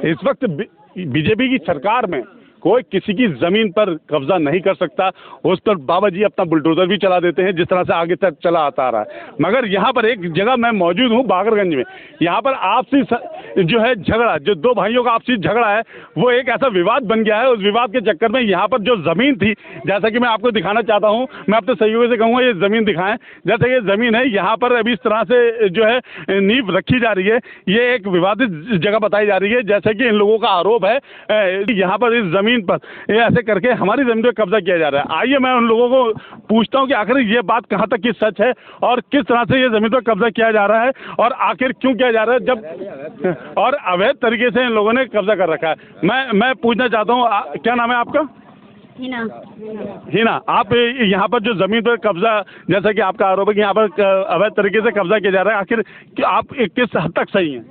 इस वक्त बीजेपी की सरकार में कोई किसी की जमीन पर कब्जा नहीं कर सकता। उस पर बाबा जी अपना बुलडोजर भी चला देते हैं, जिस तरह से आगे तक चला आता रहा है। मगर यहाँ पर एक जगह मैं मौजूद हूँ बागरगंज में, यहाँ पर आपसी जो है झगड़ा, जो दो भाइयों का आपसी झगड़ा है, वो एक ऐसा विवाद बन गया है। उस विवाद के चक्कर में यहाँ पर जो ज़मीन थी, जैसा कि मैं आपको दिखाना चाहता हूँ, मैं अपने सहयोगी से कहूँगा ये ज़मीन दिखाएं। जैसे ये ज़मीन है, यहाँ पर अभी इस तरह से जो है नींव रखी जा रही है। ये एक विवादित जगह बताई जा रही है, जैसे कि इन लोगों का आरोप है यहाँ पर इस ज़मीन पर ये ऐसे करके हमारी ज़मीन पर कब्जा किया जा रहा है। आइए मैं उन लोगों को पूछता हूँ कि आखिर ये बात कहाँ तक की सच है और किस तरह से ये ज़मीन पर कब्जा किया जा रहा है और आखिर क्यों किया जा रहा है, जब और अवैध तरीके से इन लोगों ने कब्जा कर रखा है। मैं पूछना चाहता हूँ, क्या नाम है आपका? हिना। आप यहाँ पर जो ज़मीन पर कब्जा, जैसा कि आपका आरोप है कि यहाँ पर अवैध तरीके से कब्जा किया जा रहा है, आखिर आप किस हद तक सही हैं?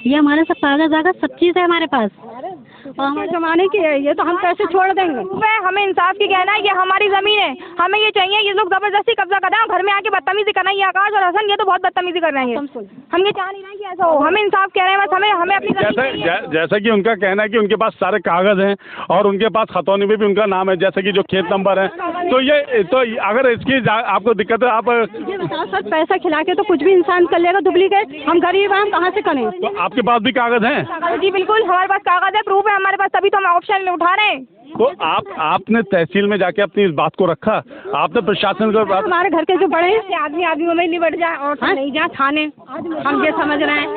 ये हमारे सब कागज वागज सब चीज़ है हमारे पास, हमारे जमाने की है ये, तो हम कैसे छोड़ देंगे? हमें इंसाफ की कहना है, ये हमारी ज़मीन है, हमें ये चाहिए। ये लोग ज़बरदस्ती कब्जा कर रहे हैं, घर में आके बदतमीजी कर रहे हैं। ये आकाश और हसन ये तो बहुत बदतमीजी कर रहे हैं। हम ये चाह नहीं रहे कि ऐसा हो, हमें इंसाफ कह रहे हैं, बस हमें अपनी जैसा कि उनका कहना है कि उनके पास सारे कागज हैं और उनके पास खतौनी में भी उनका नाम है, जैसे कि जो खेत नंबर है। तो अगर इसकी आपको दिक्कत है, आप ये बताओ सर, पैसा खिला के तो कुछ भी इंसान कर लेगा डुप्लीकेट। हम गरीब हैं, हम कहाँ से करें? तो आपके पास भी कागज हैं? जी बिल्कुल, हमारे पास कागज है, प्रूफ है हमारे पास, तभी तो हम ऑप्शन उठा रहे हैं। तो आपने तहसील में जाके अपनी इस बात को रखा, आपने प्रशासन को बात? हमारे घर के जो बड़े हैं आदमियों में नहीं बढ़ जाए और नहीं जाए थाने, हम ये समझ रहे हैं।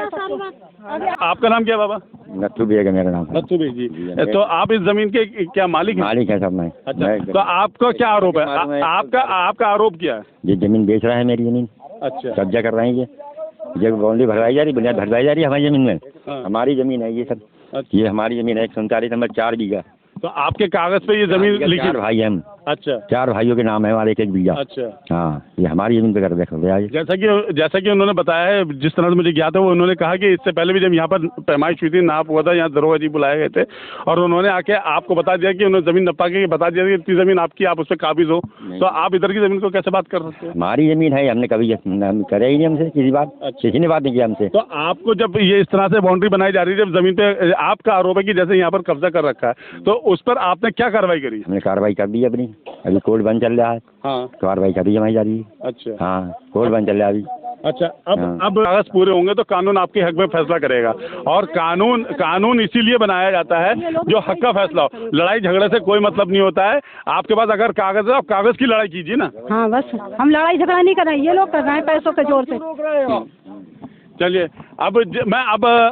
आपका नाम क्या है बाबा? नत्थू बेग है मेरा नाम। नत्थू बेग जी। तो आप इस जमीन के क्या मालिक हैं? मालिक है सब मैं। अच्छा, तो आपका क्या आरोप है? आपका आरोप क्या है? ये जमीन बेच रहा है, मेरी जमीन। अच्छा, कब्जा कर रहे हैं ये बाउंड्री भरवाई जा रही, बुनियाद भरवाई जा रही है हमारी जमीन में। हमारी जमीन है ये सब। ये हमारी जमीन है 139 नंबर 4 बीघा। तो आपके कागज पे ये जमीन लिखी? 4 भाई हैं हम। अच्छा, 4 भाइयों के नाम है हमारे, एक बीघा। अच्छा, हाँ, ये हमारी जमीन पे कर देखो। जैसा कि उन्होंने बताया है, जिस तरह से मुझे ज्ञात है, वो उन्होंने कहा कि इससे पहले भी जब यहाँ पर पैमाइश हुई थी, नाप हुआ था, यहाँ दरोगा जी बुलाए गए थे और उन्होंने आके आपको बता दिया कि उन्होंने जमीन नपा के बता दिया कि इतनी जमीन आपकी, आप उस पर काबिज हो। तो आप इधर की जमीन को कैसे बात कर सकते हैं? हमारी जमीन है, हमने कभी करे ही नहीं हमसे किसी बात। किसी ने बात नहीं किया हमसे। तो आपको जब ये इस तरह से बाउंड्री बनाई जा रही है, जब जमीन पे आपका आरोप है कि जैसे यहाँ पर कब्जा कर रखा है, तो उस पर आपने क्या कार्रवाई करी? हमने कार्रवाई कर दी अपनी, अभी कोर्ट बंद चल रहा है। हाँ, कार्रवाई करी जमाई जा रही है। अच्छा, हाँ, कोर्ट बंद चल रहा है अभी। अच्छा, अब कागज पूरे होंगे तो कानून आपके हक में फैसला करेगा। और कानून इसीलिए बनाया जाता है जो हक का फैसला हो। लड़ाई झगड़े से कोई मतलब नहीं होता है। आपके पास अगर कागज है, आप कागज की लड़ाई कीजिए ना। हाँ, बस हम लड़ाई झगड़ा नहीं कर रहे हैं, ये लोग कर रहे हैं पैसों के जोर से। चलिए, मैं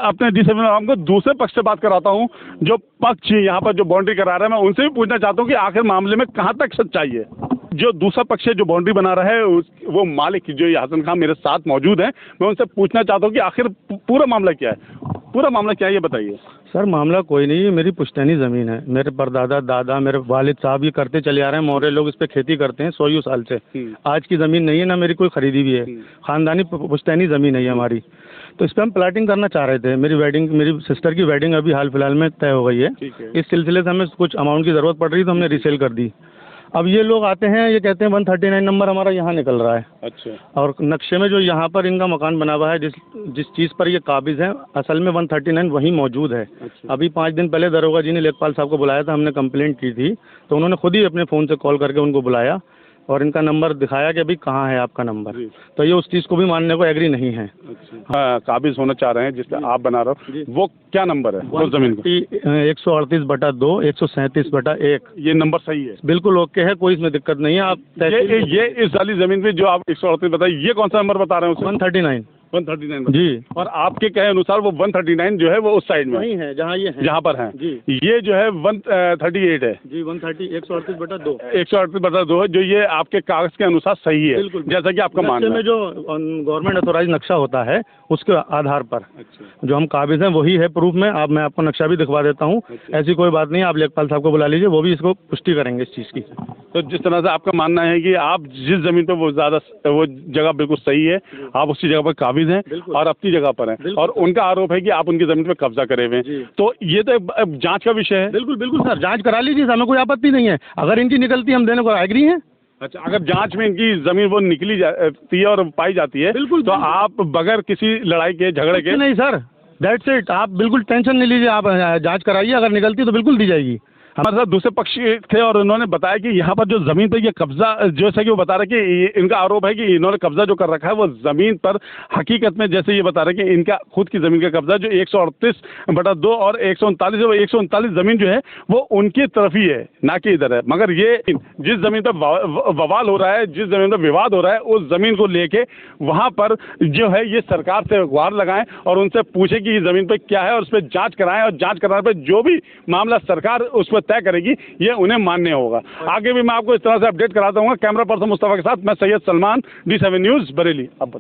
अपने हमको दूसरे पक्ष से बात कराता हूँ। जो पक्ष यहाँ पर जो बाउंड्री करा रहा है, मैं उनसे भी पूछना चाहता हूँ कि आखिर मामले में कहाँ तक सच्चाई है। जो दूसरा पक्ष है जो बाउंड्री बना रहा है, वो मालिक जो ये हसन खान मेरे साथ मौजूद हैं, मैं उनसे पूछना चाहता हूँ कि आखिर पूरा मामला क्या है? पूरा मामला क्या है ये बताइए। सर, मामला कोई नहीं है, मेरी पुश्तैनी ज़मीन है। मेरे परदादा दादा मेरे वालिद साहब ये करते चले आ रहे हैं। मौर्य लोग इस पे खेती करते हैं 100 साल से। आज की ज़मीन नहीं है, ना मेरी कोई खरीदी भी है। ख़ानदानी पुश्तैनी ज़मीन है ये हमारी। तो इस पर हम प्लाटिंग करना चाह रहे थे। मेरी सिस्टर की वेडिंग अभी हाल फिलहाल में तय हो गई है। इस सिलसिले से हमें कुछ अमाउंट की ज़रूरत पड़ रही तो हमने रीसेल कर दी। अब ये लोग आते हैं, ये कहते हैं 139 नंबर हमारा यहाँ निकल रहा है। अच्छा, और नक्शे में जो यहाँ पर इनका मकान बना हुआ है, जिस चीज़ पर ये काबिज है, असल में 139 वहीं मौजूद है। अच्छा। अभी 5 दिन पहले दरोगा जी ने लेखपाल साहब को बुलाया था, हमने कंप्लेंट की थी, तो उन्होंने खुद ही अपने फ़ोन से कॉल करके उनको बुलाया और इनका नंबर दिखाया कि अभी कहाँ है आपका नंबर। तो ये उस चीज़ को भी मानने को एग्री नहीं है। अच्छा। हाँ, काबिज होना चाह रहे हैं जिसका आप बना रहे हो, वो क्या नंबर है उस जमीन का? 138/2 137/1। ये नंबर सही है? बिल्कुल ओके है, कोई इसमें दिक्कत नहीं है। आप ये इस वाली जमीन पे जो आप 138 बताइए, ये कौन सा नंबर बता रहे हैं? 139 जी। और आपके कहे अनुसार वो 139 जो है वो उस साइड में वही है जहाँ पर है जी। ये जो है 138 है जी, 138/2 138/2 है, जो ये आपके कागज के अनुसार सही है। बिल्कुल, जैसा कि आपका मानना है। में जो गवर्नमेंट अथोराइज नक्शा होता है उसके आधार पर। अच्छा। जो हम काबिज हैं वही है प्रूफ में। मैं आपको नक्शा भी दिखवा देता हूँ। अच्छा। ऐसी कोई बात नहीं, आप लेखपाल साहब को बुला लीजिए, वो भी इसको पुष्टि करेंगे इस चीज़ की। तो जिस तरह से आपका मानना है कि आप जिस जमीन पे वो जगह बिल्कुल सही है, आप उसी जगह पर काबिज हैं और अपनी जगह पर हैं, और उनका आरोप है कि आप उनकी जमीन पे कब्जा करे हुए हैं, तो ये तो जांच का विषय है। बिल्कुल सर, जांच करा लीजिए, हमें कोई आपत्ति नहीं है। अगर इनकी निकलती हम देने को एग्री हैं। अच्छा, अगर जांच में इनकी जमीन वो निकली जाती है और पाई जाती है, बिल्कुल, तो आप बगैर किसी लड़ाई के झगड़े के? नहीं सर, दैट्स इट। आप बिल्कुल टेंशन नहीं लीजिए, आप जांच कराइए, अगर निकलती तो बिल्कुल दी जाएगी। हमारे साथ दूसरे पक्ष थे और उन्होंने बताया कि यहाँ पर जो ज़मीन पर ये कब्जा, जैसा कि वो बता रहे कि इनका आरोप है कि इन्होंने कब्जा जो कर रखा है वो ज़मीन पर हकीकत में, जैसे ये बता रहे कि इनका खुद की ज़मीन का कब्जा जो 138/2 और 139 है, वो 139 ज़मीन जो है वो उनकी तरफ ही है, ना कि इधर है। मगर ये जिस ज़मीन पर बवाल हो रहा है, जिस ज़मीन पर विवाद हो रहा है, उस ज़मीन को लेके वहाँ पर जो है ये सरकार से गुहार लगाएं और उनसे पूछें कि इस ज़मीन पर क्या है और उस पर जाँच कराएं, और जाँच कराने पर जो भी मामला सरकार उस पर तय करेगी ये उन्हें मान्य होगा। आगे भी मैं आपको इस तरह से अपडेट कराता हूँ। कैमरा पर्सन मुस्तफा के साथ मैं सैयद सलमान, D7 न्यूज़ बरेली। अब